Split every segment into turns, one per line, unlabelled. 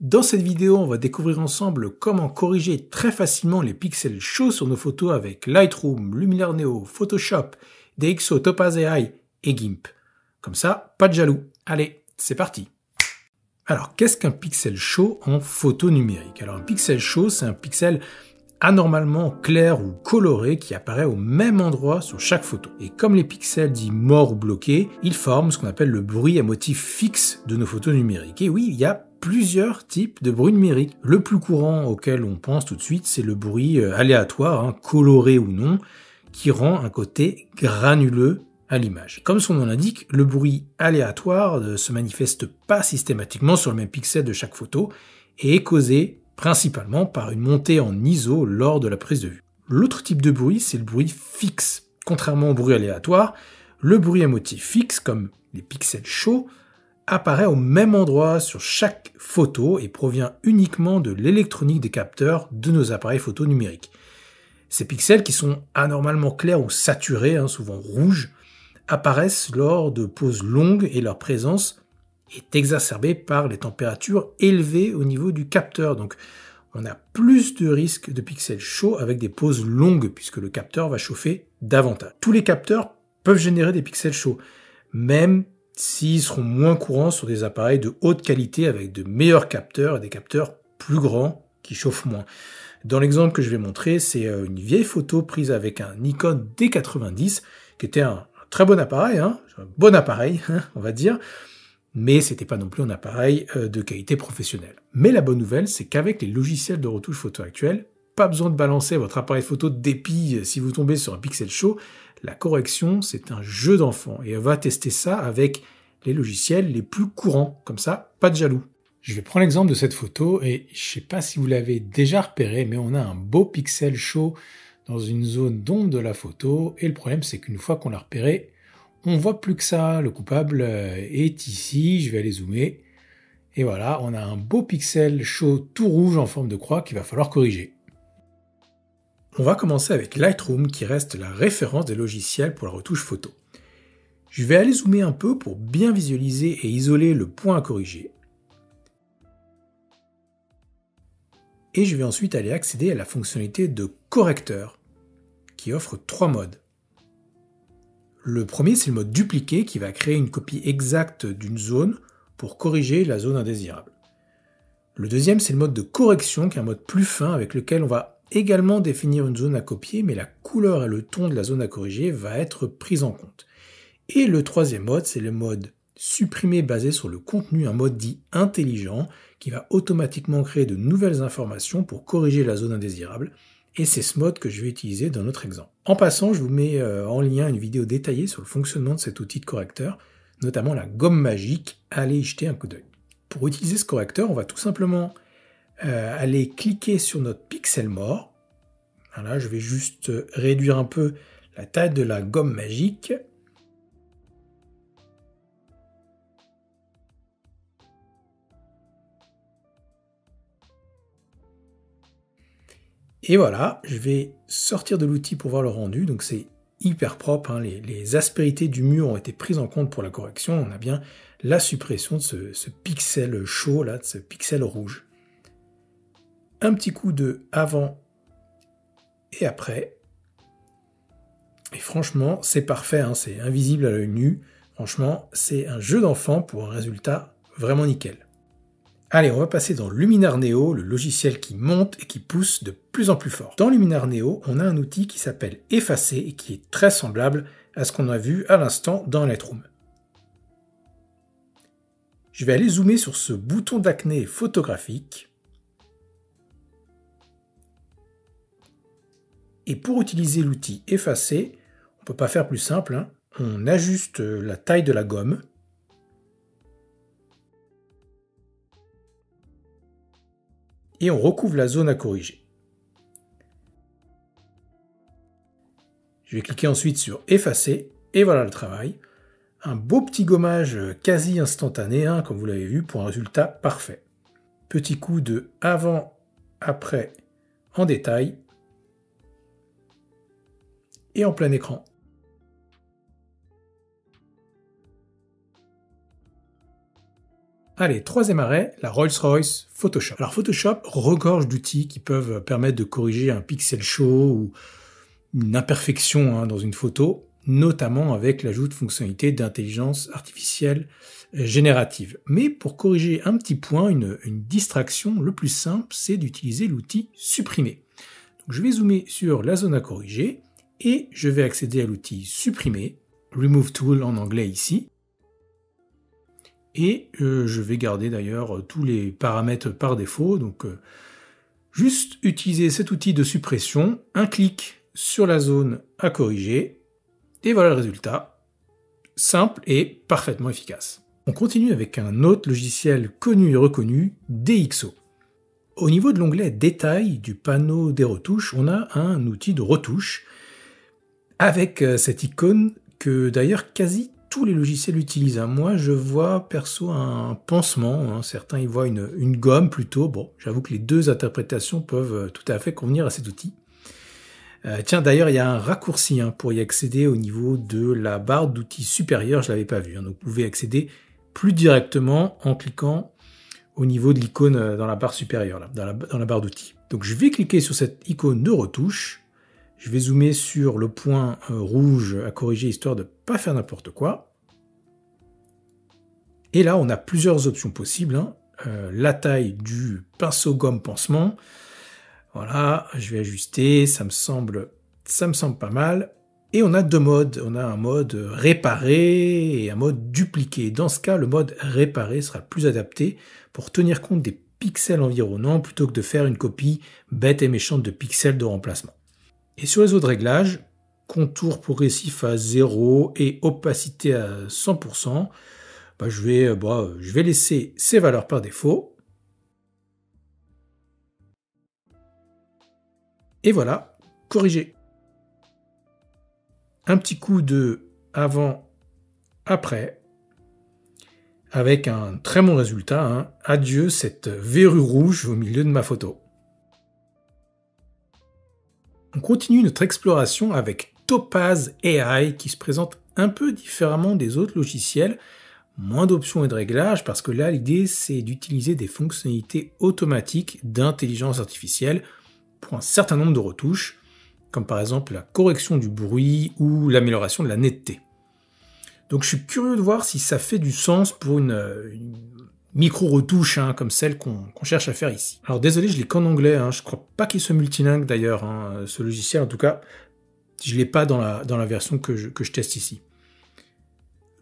Dans cette vidéo, on va découvrir ensemble comment corriger très facilement les pixels chauds sur nos photos avec Lightroom, Luminar Neo, Photoshop, DxO, Topaz AI et GIMP. Comme ça, pas de jaloux. Allez, c'est parti. Alors, qu'est-ce qu'un pixel chaud en photo numérique? Alors, un pixel chaud, c'est un pixel anormalement clair ou coloré qui apparaît au même endroit sur chaque photo. Et comme les pixels dits morts ou bloqués, ils forment ce qu'on appelle le bruit à motif fixe de nos photos numériques. Et oui, il y a plusieurs types de bruit numérique. Le plus courant auquel on pense tout de suite, c'est le bruit aléatoire, coloré ou non, qui rend un côté granuleux à l'image. Comme son nom l'indique, le bruit aléatoire ne se manifeste pas systématiquement sur le même pixel de chaque photo et est causé principalement par une montée en ISO lors de la prise de vue. L'autre type de bruit, c'est le bruit fixe. Contrairement au bruit aléatoire, le bruit à motif fixe, comme les pixels chauds, apparaît au même endroit sur chaque photo et provient uniquement de l'électronique des capteurs de nos appareils photo numériques. Ces pixels, qui sont anormalement clairs ou saturés, souvent rouges, apparaissent lors de pauses longues et leur présence est exacerbée par les températures élevées au niveau du capteur. Donc on a plus de risques de pixels chauds avec des pauses longues puisque le capteur va chauffer davantage. Tous les capteurs peuvent générer des pixels chauds, même s'ils seront moins courants sur des appareils de haute qualité avec de meilleurs capteurs et des capteurs plus grands qui chauffent moins. Dans l'exemple que je vais montrer, c'est une vieille photo prise avec un Nikon D90 qui était un très bon appareil, un bon appareil, on va dire, mais c'était pas non plus un appareil de qualité professionnelle. Mais la bonne nouvelle, c'est qu'avec les logiciels de retouche photo actuels, pas besoin de balancer votre appareil photo d'épi si vous tombez sur un pixel chaud. La correction, c'est un jeu d'enfant et on va tester ça avec les logiciels les plus courants. Comme ça, pas de jaloux. Je vais prendre l'exemple de cette photo et je sais pas si vous l'avez déjà repéré, mais on a un beau pixel chaud dans une zone d'ombre de la photo et le problème, c'est qu'une fois qu'on l'a repéré, on voit plus que ça. Le coupable est ici, je vais aller zoomer. Et voilà, on a un beau pixel chaud tout rouge en forme de croix qu'il va falloir corriger. On va commencer avec Lightroom qui reste la référence des logiciels pour la retouche photo. Je vais aller zoomer un peu pour bien visualiser et isoler le point à corriger. Et je vais ensuite aller accéder à la fonctionnalité de correcteur qui offre 3 modes. Le premier, c'est le mode dupliqué qui va créer une copie exacte d'une zone pour corriger la zone indésirable. Le deuxième, c'est le mode de correction qui est un mode plus fin avec lequel on va également définir une zone à copier, mais la couleur et le ton de la zone à corriger va être pris en compte. Et le troisième mode, c'est le mode supprimer basé sur le contenu, un mode dit intelligent qui va automatiquement créer de nouvelles informations pour corriger la zone indésirable. Et c'est ce mode que je vais utiliser dans notre exemple. En passant, je vous mets en lien une vidéo détaillée sur le fonctionnement de cet outil de correcteur, notamment la gomme magique. Allez y jeter un coup d'œil. Pour utiliser ce correcteur, on va tout simplement aller cliquer sur notre pixel mort. Voilà, je vais juste réduire un peu la taille de la gomme magique. Et voilà, je vais sortir de l'outil pour voir le rendu, donc c'est hyper propre, les aspérités du mur ont été prises en compte pour la correction, on a bien la suppression de ce pixel chaud, là, de ce pixel rouge. Un petit coup de avant et après, et franchement, c'est parfait, c'est invisible à l'œil nu, franchement, c'est un jeu d'enfant pour un résultat vraiment nickel. Allez, on va passer dans Luminar Neo, le logiciel qui monte et qui pousse de plus en plus fort. Dans Luminar Neo, on a un outil qui s'appelle Effacer et qui est très semblable à ce qu'on a vu à l'instant dans Lightroom. Je vais aller zoomer sur ce bouton d'acné photographique. Et pour utiliser l'outil Effacer, on ne peut pas faire plus simple. On ajuste la taille de la gomme. Et on recouvre la zone à corriger. Je vais cliquer ensuite sur Effacer, et voilà le travail. Un beau petit gommage quasi instantané, comme vous l'avez vu, pour un résultat parfait. Petit coup de avant, après, en détail, et en plein écran. Allez, troisième arrêt, la Rolls-Royce Photoshop. Alors Photoshop regorge d'outils qui peuvent permettre de corriger un pixel show ou une imperfection dans une photo, notamment avec l'ajout de fonctionnalités d'intelligence artificielle générative. Mais pour corriger un petit point, une distraction, le plus simple, c'est d'utiliser l'outil supprimer. Donc, je vais zoomer sur la zone à corriger et je vais accéder à l'outil supprimer, Remove Tool en anglais ici. Et je vais garder d'ailleurs tous les paramètres par défaut. Donc juste utiliser cet outil de suppression, un clic sur la zone à corriger, et voilà le résultat. Simple et parfaitement efficace. On continue avec un autre logiciel connu et reconnu, DxO. Au niveau de l'onglet Détails du panneau des retouches, on a un outil de retouche avec cette icône que d'ailleurs quasi tous les logiciels utilisent. Moi, je vois perso un pansement. Certains y voient une gomme plutôt. Bon, j'avoue que les deux interprétations peuvent tout à fait convenir à cet outil. Tiens, d'ailleurs, il y a un raccourci pour y accéder au niveau de la barre d'outils supérieure. Je l'avais pas vu. Donc, vous pouvez accéder plus directement en cliquant au niveau de l'icône dans la barre supérieure, là, dans la barre d'outils. Donc, je vais cliquer sur cette icône de retouche. Je vais zoomer sur le point rouge à corriger, histoire de ne pas faire n'importe quoi. Et là, on a plusieurs options possibles. La taille du pinceau gomme pansement. Voilà, je vais ajuster, ça me semble pas mal. Et on a deux modes. On a un mode réparé et un mode dupliqué. Dans ce cas, le mode réparé sera plus adapté pour tenir compte des pixels environnants plutôt que de faire une copie bête et méchante de pixels de remplacement. Et sur les autres réglages, contour progressif à 0 et opacité à 100%, je vais laisser ces valeurs par défaut. Et voilà, corrigé. Un petit coup de avant-après, avec un très bon résultat. Adieu cette verrue rouge au milieu de ma photo. On continue notre exploration avec Topaz AI qui se présente un peu différemment des autres logiciels, moins d'options et de réglages parce que là l'idée c'est d'utiliser des fonctionnalités automatiques d'intelligence artificielle pour un certain nombre de retouches, comme par exemple la correction du bruit ou l'amélioration de la netteté. Donc je suis curieux de voir si ça fait du sens pour une micro-retouche comme celle qu'on cherche à faire ici. Alors désolé, je l'ai qu'en anglais, je crois pas qu'il soit multilingue d'ailleurs, ce logiciel, en tout cas, je l'ai pas dans la version que je teste ici.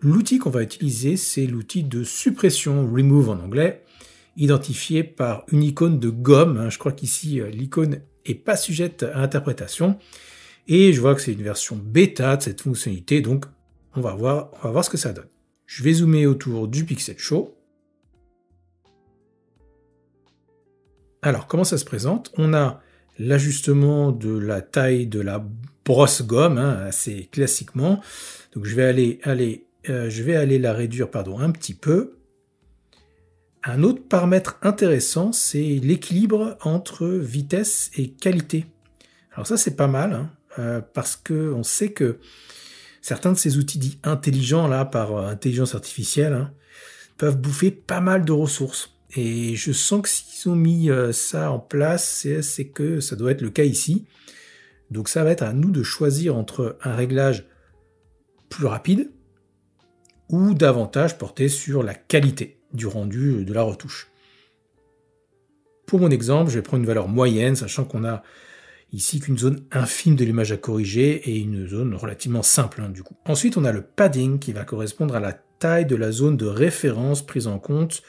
L'outil qu'on va utiliser, c'est l'outil de suppression, remove en anglais, identifié par une icône de gomme. Je crois qu'ici, l'icône est pas sujette à interprétation, et je vois que c'est une version bêta de cette fonctionnalité, donc on va voir ce que ça donne. Je vais zoomer autour du pixel show. Alors, comment ça se présente? On a l'ajustement de la taille de la brosse gomme, assez classiquement. Donc, je vais aller la réduire, un petit peu. Un autre paramètre intéressant, c'est l'équilibre entre vitesse et qualité. Alors ça, c'est pas mal, parce que on sait que certains de ces outils dits intelligents, là, par intelligence artificielle, peuvent bouffer pas mal de ressources. Et je sens que s'ils ont mis ça en place, c'est que ça doit être le cas ici. Donc ça va être à nous de choisir entre un réglage plus rapide ou davantage porté sur la qualité du rendu de la retouche. Pour mon exemple, je vais prendre une valeur moyenne, sachant qu'on a ici qu'une zone infime de l'image à corriger et une zone relativement simple du coup. Ensuite, on a le padding qui va correspondre à la taille de la zone de référence prise en compte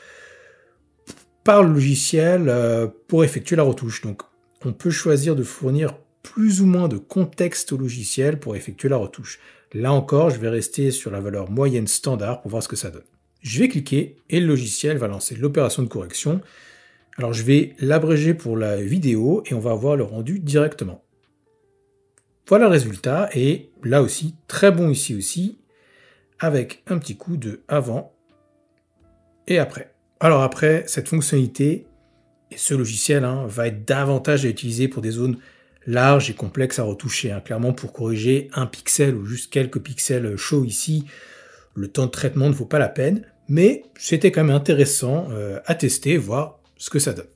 par le logiciel pour effectuer la retouche. Donc, on peut choisir de fournir plus ou moins de contexte au logiciel pour effectuer la retouche. Là encore, je vais rester sur la valeur moyenne standard pour voir ce que ça donne. Je vais cliquer et le logiciel va lancer l'opération de correction. Alors, je vais l'abréger pour la vidéo et on va avoir le rendu directement. Voilà le résultat et là aussi, très bon ici aussi, avec un petit coup de avant et après. Alors après, cette fonctionnalité et ce logiciel va être davantage à utiliser pour des zones larges et complexes à retoucher. Clairement, pour corriger un pixel ou juste quelques pixels chauds ici, le temps de traitement ne vaut pas la peine. mais c'était quand même intéressant à tester, voir ce que ça donne.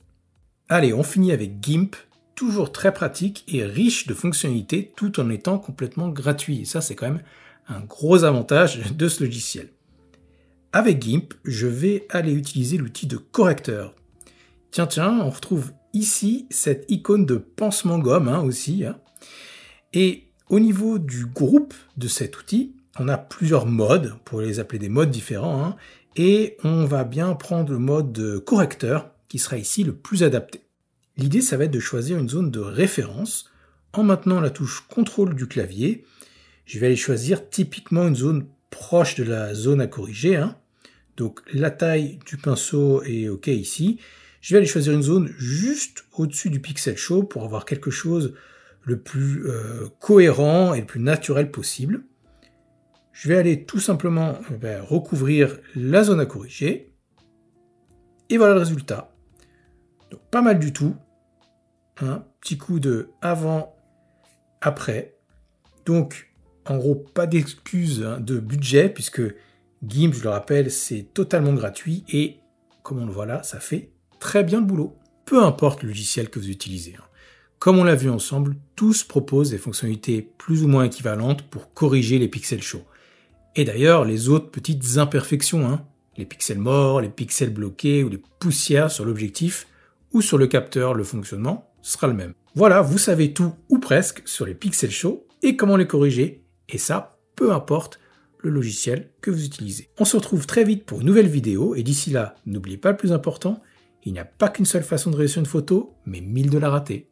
Allez, on finit avec GIMP, toujours très pratique et riche de fonctionnalités tout en étant complètement gratuit. Et ça, c'est quand même un gros avantage de ce logiciel. Avec GIMP, je vais aller utiliser l'outil de correcteur. Tiens, on retrouve ici cette icône de pansement gomme aussi. Et au niveau du groupe de cet outil, on a plusieurs modes, pour les appeler des modes différents, et on va bien prendre le mode correcteur, qui sera ici le plus adapté. L'idée, ça va être de choisir une zone de référence. En maintenant la touche CTRL du clavier, je vais aller choisir typiquement une zone proche de la zone à corriger. Donc la taille du pinceau est OK ici. Je vais aller choisir une zone juste au-dessus du pixel show pour avoir quelque chose le plus cohérent et le plus naturel possible. Je vais aller tout simplement recouvrir la zone à corriger. Et voilà le résultat. Donc pas mal du tout. Un petit coup de avant, après. Donc en gros pas d'excuse de budget puisque GIMP, je le rappelle, c'est totalement gratuit et comme on le voit là, ça fait très bien le boulot. Peu importe le logiciel que vous utilisez. Comme on l'a vu ensemble, tous proposent des fonctionnalités plus ou moins équivalentes pour corriger les pixels chauds. Et d'ailleurs, les autres petites imperfections, les pixels morts, les pixels bloqués ou les poussières sur l'objectif ou sur le capteur, le fonctionnement sera le même. Voilà, vous savez tout ou presque sur les pixels chauds et comment les corriger. Et ça, peu importe le logiciel que vous utilisez. On se retrouve très vite pour une nouvelle vidéo et d'ici là, n'oubliez pas le plus important, il n'y a pas qu'une seule façon de réussir une photo, mais 1000 de la rater.